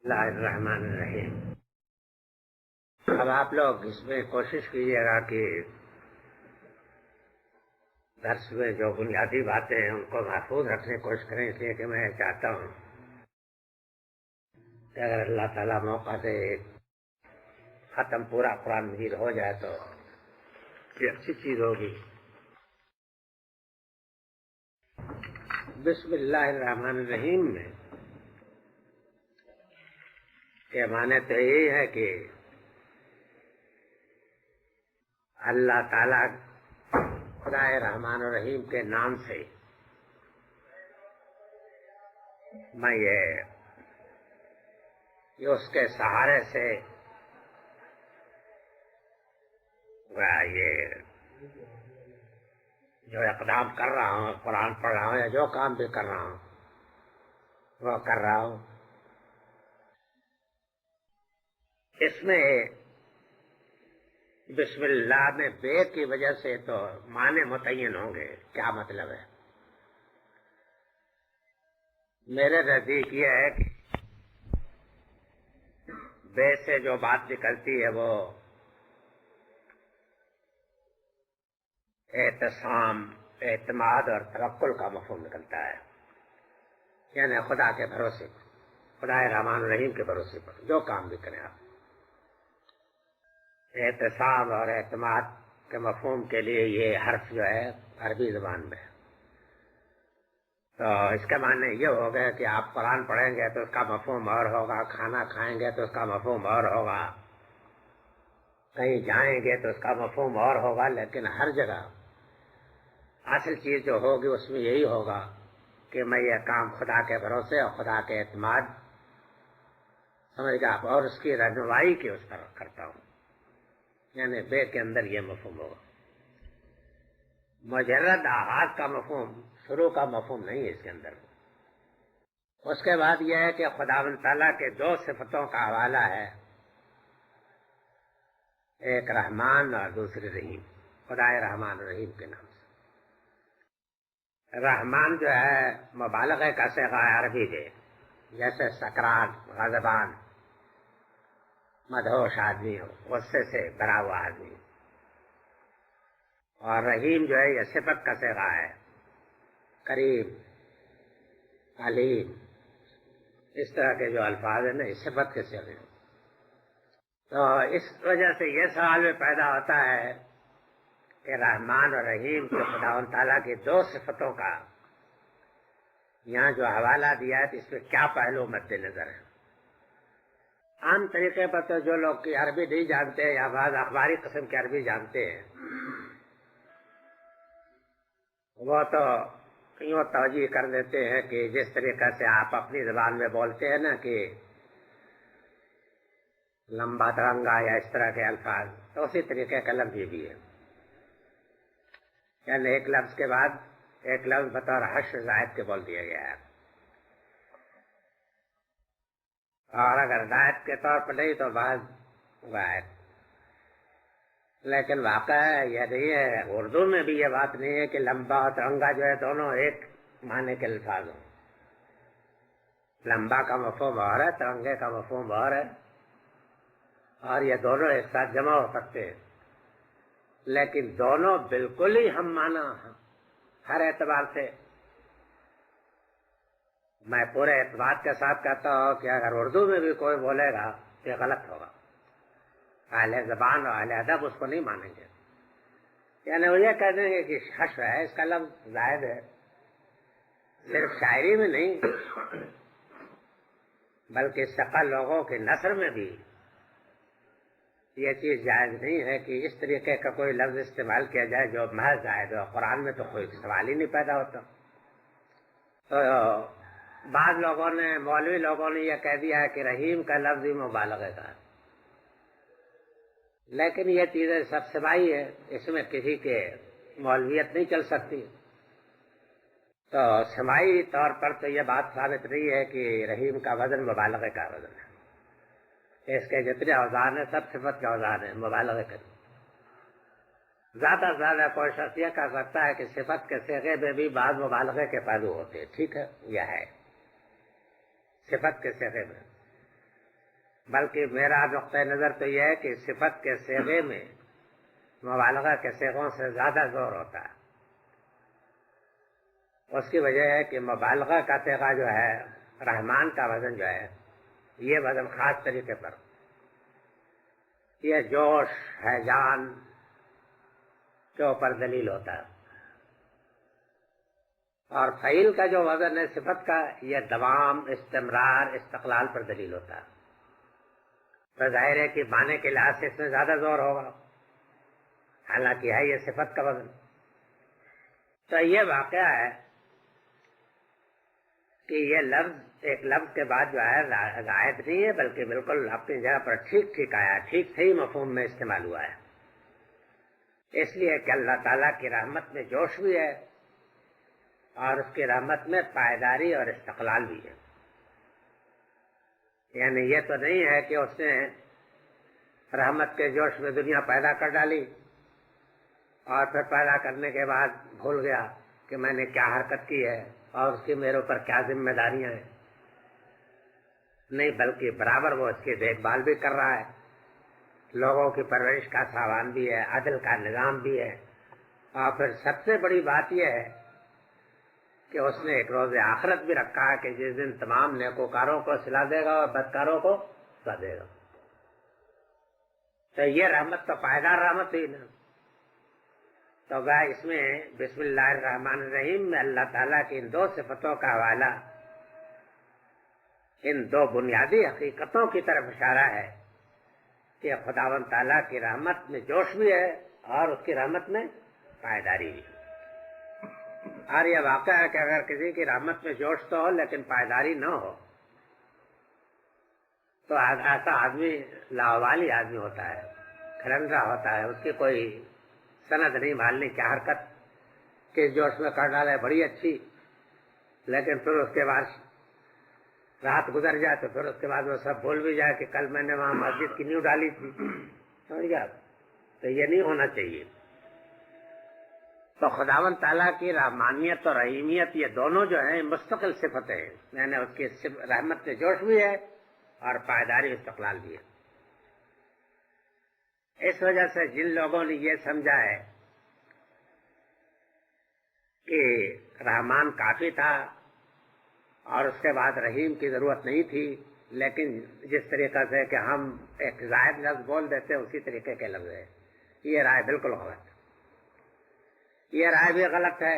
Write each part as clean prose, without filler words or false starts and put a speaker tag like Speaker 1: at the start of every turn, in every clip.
Speaker 1: اللہ الرحمن الرحیم۔ اب آپ لوگ اس میں کوشش کیجیے گا کہ درس میں جو بنیادی باتیں ہیں ان کو محفوظ رکھنے کی کوشش کریں، اس لیے کہ میں چاہتا ہوں کہ اگر اللہ تعالیٰ موقع دے ختم پورا قرآن مجید ہو جائے تو یہ اچھی چیز ہوگی۔ بسم اللہ الرحمن الرحیم میں کے معنی تو یہی ہے کہ اللہ تعالیٰ خدائے رحمان الرحیم کے نام سے میں یہ اس کے سہارے سے یہ جو اقدام کر رہا ہوں، قرآن پڑھ رہا ہوں یا جو کام بھی کر رہا ہوں وہ کر رہا ہوں، اس میں بسم اللہ میں بے کی وجہ سے تو معنی متعین ہوں گے۔ کیا مطلب ہے؟ میرے نزدیک یہ ہے کہ بے سے جو بات نکلتی ہے وہ اعتصام، اعتماد اور توکل کا مفہوم نکلتا ہے، یعنی خدا کے بھروسے پر، خدا رحمان الرحیم کے بھروسے پر جو کام بھی کریں آپ۔ اعتصام اور اعتماد کے مفہوم کے لیے یہ حرف جو ہے عربی زبان میں، تو اس کا معنی یہ ہوگا کہ آپ قرآن پڑھیں گے تو اس کا مفہوم اور ہوگا، کھانا کھائیں گے تو اس کا مفہوم اور ہوگا، کہیں جائیں گے تو اس کا مفہوم اور ہوگا، لیکن ہر جگہ اصل چیز جو ہوگی اس میں یہی ہوگا کہ میں یہ کام خدا کے بھروسے اور خدا کے اعتماد سمجھ گا اور اس کی رہنمائی کی اس پر کرتا ہوں، یعنی بے کے اندر یہ مفہوم ہوگا۔ مجرد آغاز کا مفہوم، شروع کا مفہوم نہیں ہے اس کے اندر۔ اس کے بعد یہ ہے کہ خداوند تعالیٰ کے دو صفتوں کا حوالہ ہے، ایک رحمان اور دوسری رحیم، خدائے رحمان الرحیم کے نام سے۔ رحمان جو ہے مبالغہ کا صیغہ ہے عربی کے، جیسے سکران، غضبان، مدہوش آدمی ہو، غصے سے بھرا ہوا آدمی، اور رحیم جو ہے یہ صفت کا صیغہ ہے، کریم، علیم، اس طرح کے جو الفاظ ہیں نا یہ صفت کے صیغے ہیں۔ تو اس وجہ سے یہ سوال میں پیدا ہوتا ہے کہ رحمان اور رحیم کے خداوند تعالیٰ کی دو صفتوں کا یہاں جو حوالہ دیا ہے تو اس میں کیا پہلو مد نظر ہے؟ عام طریقے پر تو جو لوگ کی عربی نہیں جانتے یا بعض اخباری قسم کی عربی جانتے ہیں وہ تو یوں توجہ کر دیتے ہیں کہ جس طریقے سے آپ اپنی زبان میں بولتے ہیں نا کہ لمبا ترنگا یا اس طرح کے الفاظ، تو اسی طریقے کا لفظ یہ بھی ہے، یعنی ایک لفظ کے بعد ایک لفظ بطور حشر زائد کے بول دیا گیا ہے، اور اگر زائد کے طور پر نہیں تو بعض زائد، لیکن واقع یہ نہیں ہے، اردو میں بھی یہ بات نہیں ہے کہ لمبا اور ترنگا جو ہے دونوں ایک معنی کے الفاظ ہوں۔ لمبا کا مفہوم اور ہے، ترنگے کا مفہوم اور ہے، اور یہ دونوں ایک ساتھ جمع ہو سکتے ہیں، لیکن دونوں بالکل ہی ہم معنی ہر اعتبار سے۔ میں پورے اعتبار کے ساتھ کہتا ہوں کہ اگر اردو میں بھی کوئی بولے گا تو یہ غلط ہوگا، اہل زبان اور اہل ادب اس کو نہیں مانیں گے، یعنی وہ یہ کہہ دیں گے کہ حشر ہے، اس کا لفظ زائد ہے۔ صرف شاعری میں نہیں بلکہ ثقل لوگوں کے نثر میں بھی یہ چیز جائز نہیں ہے کہ اس طریقے کا کوئی لفظ استعمال کیا جائے جو محض زائد ہو۔ قرآن میں تو کوئی سوال ہی نہیں پیدا ہوتا۔ تو بعض لوگوں نے، مولوی لوگوں نے یہ کہہ دیا ہے کہ رحیم کا لفظ ہی مبالغہ کا ہے، لیکن یہ چیزیں سب سماعی ہے، اس میں کسی کے مولویت نہیں چل سکتی۔ تو سماعی طور پر تو یہ بات ثابت نہیں ہے کہ رحیم کا وزن مبالغہ کا وزن ہے، اس کے جتنے اوزان ہیں سب صفت کے اوزان ہیں، مبالغہ کریں۔ زیادہ سے زیادہ کوئی شخص یہ کہہ سکتا ہے کہ صفت کے صیغے میں بھی بعض مبالغے کے پہلو ہوتے ہیں، ٹھیک ہے، یہ ہے صفت کے صیغے میں، بلکہ میرا نقطۂ نظر تو یہ ہے کہ صفت کے صیغے میں مبالغہ کے صیغوں سے زیادہ زور ہوتا ہے. اس کی وجہ ہے کہ مبالغہ کا صیغہ جو ہے، رحمان کا وزن جو ہے، یہ وزن خاص طریقے پر، یہ جوش ہیجان کے اوپر دلیل ہوتا ہے. اور فعیل کا جو وزن ہے صفت کا، یہ دوام، استمرار، استقلال پر دلیل ہوتا ہے. تو ظاہر ہے کہ معنی کے لحاظ سے اس میں زیادہ زور ہوگا، حالانکہ ہے یہ صفت کا وزن. تو یہ واقعہ ہے کہ یہ لفظ ایک لفظ کے بعد جو ہے غائب نہیں ہے، بلکہ بالکل اپنی جگہ پر ٹھیک ٹھیک آیا، ٹھیک صحیح مفہوم میں استعمال ہوا ہے. اس لیے کہ اللہ تعالیٰ کی رحمت میں جوش بھی ہے اور اس کی رحمت میں پائیداری اور استقلال بھی ہے. یعنی یہ تو نہیں ہے کہ اس نے رحمت کے جوش میں دنیا پیدا کر ڈالی اور پھر پیدا کرنے کے بعد بھول گیا کہ میں نے کیا حرکت کی ہے اور اس کی میرے اوپر کیا ذمہ داریاں ہیں. نہیں، بلکہ برابر وہ اس کی دیکھ بھال بھی کر رہا ہے، لوگوں کی پرورش کا سامان بھی ہے، عدل کا نظام بھی ہے. اور پھر سب سے بڑی بات یہ ہے کہ اس نے ایک روز آخرت بھی رکھا ہے کہ جس دن تمام نیکوکاروں کو سلا دے گا اور بدکاروں کو سلا دے گا. تو یہ رحمت تو پائیدار رحمت ہوئی نا. تو اس میں بسم اللہ الرحمن الرحیم میں اللہ تعالیٰ کی ان دو صفتوں کا حوالہ ان دو بنیادی حقیقتوں کی طرف اشارہ ہے کہ خداوند تعالیٰ کی رحمت میں جوش بھی ہے اور اس کی رحمت میں پائیداری بھی. اور یہ واقعہ ہے کہ اگر کسی کی رحمت میں جوش تو ہو لیکن پائیداری نہ ہو تو ایسا آدمی لاوالی آدمی ہوتا ہے، کھرندرا ہوتا ہے. اس کی کوئی سند نہیں مالنی، کیا حرکت کس جوش میں کر ڈالے بڑی اچھی، لیکن پھر اس کے بعد رات گزر جائے تو پھر اس کے بعد وہ سب بھول بھی جائے کہ کل میں نے وہاں مسجد کی نیو ڈالی تھی. سمجھ گیا؟ تو یہ نہیں ہونا چاہیے. تو خداوند تعالیٰ کی رحمانیت اور رحیمیت یہ دونوں جو ہیں مستقل صفتیں ہیں، یعنی اس کی رحمت میں جوش بھی ہے اور پائیداری استقلال بھی ہے. اس وجہ سے جن لوگوں نے یہ سمجھا ہے کہ رحمان کافی تھا اور اس کے بعد رحیم کی ضرورت نہیں تھی، لیکن جس طریقے سے کہ ہم ایک زائد لفظ بول دیتے اسی طریقے کے لفظ ہے، یہ رائے بالکل غلط ہے. یہ رائے بھی غلط ہے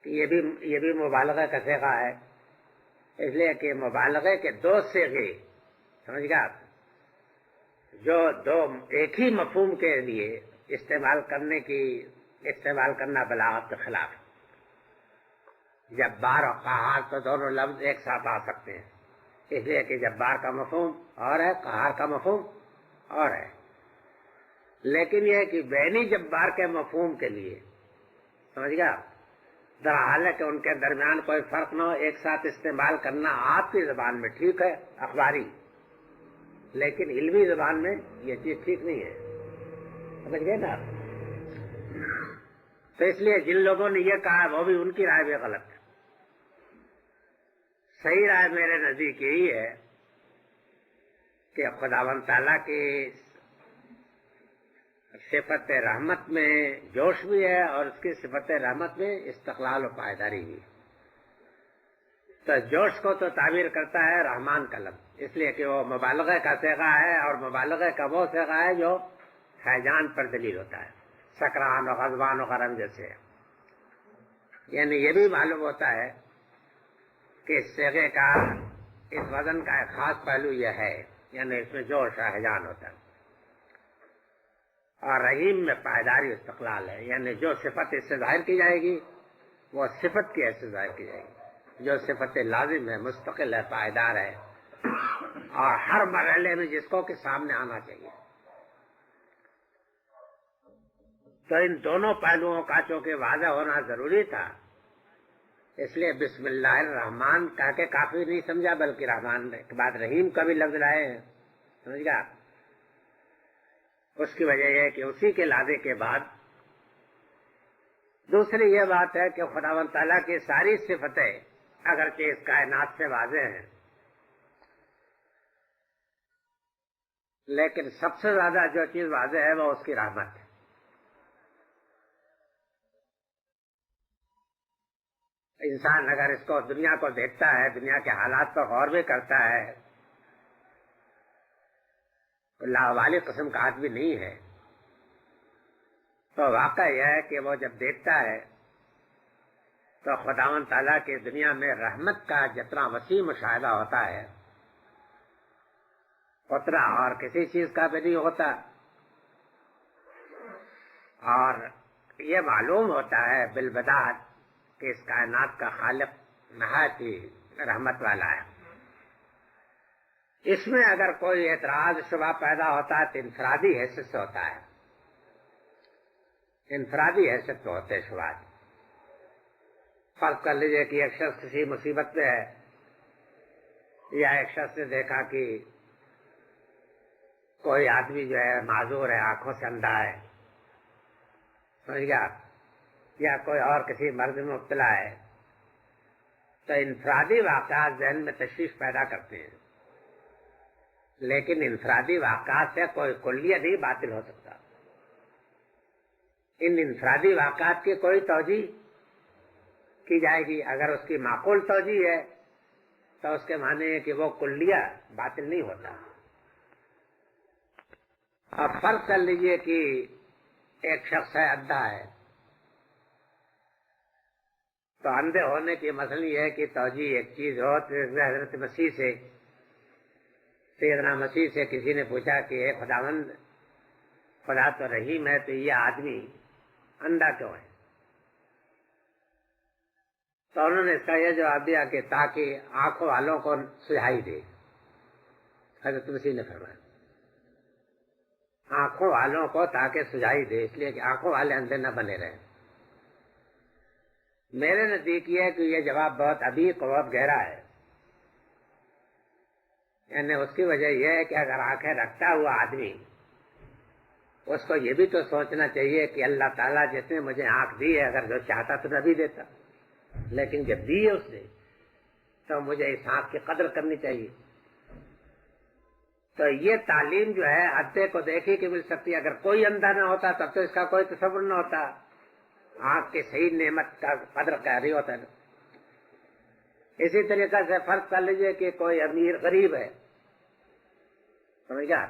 Speaker 1: کہ یہ بھی مبالغہ کا صیغہ ہے، اس لیے کہ مبالغے کے دو صیغے، سمجھ گیا آپ، جو دو ایک ہی مفہوم کے لیے استعمال کرنا بلاغت کے خلاف ہے. جبار اور قہار تو دونوں لفظ ایک ساتھ آ سکتے ہیں، اس لیے کہ جبار کا مفہوم اور ہے، قہار کا مفہوم اور ہے. لیکن یہ کہ بینی جبار کے مفہوم کے لیے، سمجھ گیا، درحال ہے کہ ان کے درمیان کوئی فرق نہ ہو، ایک ساتھ استعمال کرنا آپ کی زبان میں ٹھیک ہے اخباری، لیکن علمی زبان میں یہ چیز ٹھیک نہیں ہے. سمجھ گئے نا آپ؟ تو اس لیے جن لوگوں نے یہ کہا وہ بھی ان کی رائے بھی غلط ہے. صحیح رائے میرے نزدیک یہی ہے کہ خداوند تعالیٰ کی صفت رحمت میں جوش بھی ہے اور اس کی صفت رحمت میں استقلال و پائیداری بھی. تو جوش کو تو تعبیر کرتا ہے رحمان کا لفظ، اس لیے کہ وہ مبالغہ کا صیغہ ہے اور مبالغہ کا وہ صیغہ ہے جو ہیجان پر دلیل ہوتا ہے، سکران و غضبان و غرم جیسے. یعنی یہ بھی معلوم ہوتا ہے کہ اس صیغے کا، اس وزن کا ایک خاص پہلو یہ ہے، یعنی اس میں جوش و ہیجان ہوتا ہے. اور رحیم میں پائیداری استقلال ہے، یعنی جو صفت اس سے ظاہر کی جائے گی وہ صفت کی ایسے ظاہر کی جائے گی، جو صفت لازم ہے، مستقل ہے، پائیدار ہے اور ہر مرحلے میں جس کو کہ سامنے آنا چاہیے. تو ان دونوں پہلوؤں کا چونکہ واضح ہونا ضروری تھا، اس لیے بسم اللہ الرحمن کہہ کے کافی نہیں سمجھا، بلکہ رحمان کے بعد رحیم کا بھی لفظ لائے ہیں. سمجھ گیا؟ اس کی وجہ یہ ہے کہ اسی کے لادے کے بعد دوسری یہ بات ہے کہ خداوند تعالیٰ کی ساری صفتیں اگرچہ اس کائنات سے واضح ہیں لیکن سب سے زیادہ جو چیز واضح ہے وہ اس کی رحمت ہے. انسان اگر اس کو دنیا کو دیکھتا ہے، دنیا کے حالات پر غور بھی کرتا ہے، لاوالی قسم کا آدمی نہیں ہے، تو واقعہ یہ ہے کہ وہ جب دیکھتا ہے تو خداوند تعالیٰ کی دنیا میں رحمت کا جتنا وسیع مشاہدہ ہوتا ہے اتنا اور کسی چیز کا بھی نہیں ہوتا. اور یہ معلوم ہوتا ہے بالبداہت کہ اس کائنات کا خالق نہایت ہی رحمت والا ہے. اس میں اگر کوئی اعتراض شبہ پیدا ہوتا ہے تو انفرادی حیثیت سے ہوتا ہے، انفرادی حیثیت پہ ہوتے شبہات. فرض کر لیجئے کہ ایک شخص کسی مصیبت میں ہے، یا ایک شخص نے دیکھا کہ کوئی آدمی جو ہے معذور ہے، آنکھوں سے اندھا ہے، سمجھ گیا، یا کوئی اور کسی مرض میں مبتلا ہے، تو انفرادی واقعات ذہن میں تشویش پیدا کرتے ہیں. لیکن انفرادی واقعات سے کوئی کلیہ نہیں باطل ہو سکتا. ان انفرادی واقعات کی کوئی توجیہ کی جائے گی، اگر اس کی معقول توجیہ ہے تو اس کے معنی ہے کہ وہ کلیہ باطل نہیں ہوتا. اب فرض کر لیجئے کہ ایک شخص ہے، اندھا ہے، تو اندھے ہونے کی مسئلہ یہ ہے کہ توجیہ ایک چیز ہو. تو حضرت مسیح سے، سیدنا مسیح سے کسی نے پوچھا کہ اے خداوند، خدا تو رحیم ہے، تو یہ آدمی اندھا کیوں ہے؟ تو انہوں نے اس کا یہ جواب دیا کہ تاکہ آنکھوں والوں کو سجائی دے. حضرت مسیح نے فرمایا آنکھوں والوں کو تاکہ سجائی دے، اس لیے کہ آنکھوں والے اندھے نہ بنے رہے. میرے نزدیک یہ ہے کہ یہ جواب بہت عمیق اور بہت گہرا ہے. یعنی اس کی وجہ یہ ہے کہ اگر آنکھیں رکھتا ہوا آدمی، اس کو یہ بھی تو سوچنا چاہیے کہ اللہ تعالیٰ جس نے مجھے آنکھ دی ہے، اگر جو چاہتا تو نہ بھی دیتا، لیکن جب دی ہے اس نے تو مجھے اس آنکھ کی قدر کرنی چاہیے. تو یہ تعلیم جو ہے اندھے کو دیکھی کہ مل سکتی ہے. اگر کوئی اندھا نہ ہوتا تب تو اس کا کوئی تصور نہ ہوتا، آنکھ کی صحیح نعمت کا قدر کیا نہیں ہوتا. اسی طریقے سے فرض کر لیجئے کہ کوئی امیر غریب ہے، سمجھ گیا،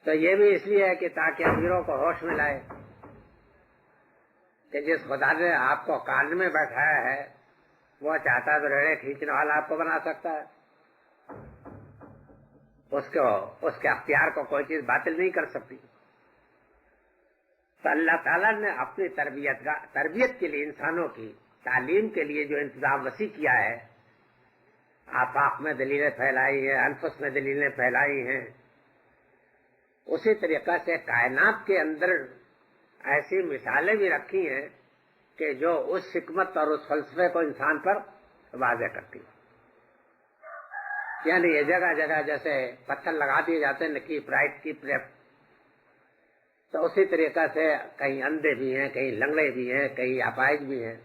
Speaker 1: تو یہ بھی اس لیے ہے کہ تاکہ امیروں کو ہوش میں لائے کہ جس خدا نے آپ کو کان میں بیٹھایا ہے وہ چاہتا تو ریڑے کھینچنے والا آپ کو بنا سکتا ہے. اس کے اختیار کو کوئی چیز باطل نہیں کر سکتی. تو اللہ تعالیٰ نے اپنی تربیت کے لیے، انسانوں کی تعلیم کے لیے جو انتظام وسیع کیا ہے، آفاق میں دلیلیں پھیلائی ہیں، انفس میں دلیلیں پھیلائی ہیں، اسی طریقہ سے کائنات کے اندر ایسی مثالیں بھی رکھی ہیں کہ جو اس حکمت اور اس فلسفے کو انسان پر واضح کرتی ہیں. یعنی یہ جگہ جگہ جیسے پتھر لگا دیے جاتے ہیں کیپ رائٹ کیپ لیفٹ، تو اسی طریقہ سے کہیں اندھے بھی ہیں، کہیں لنگڑے بھی ہیں، کہیں اپاہج بھی ہیں.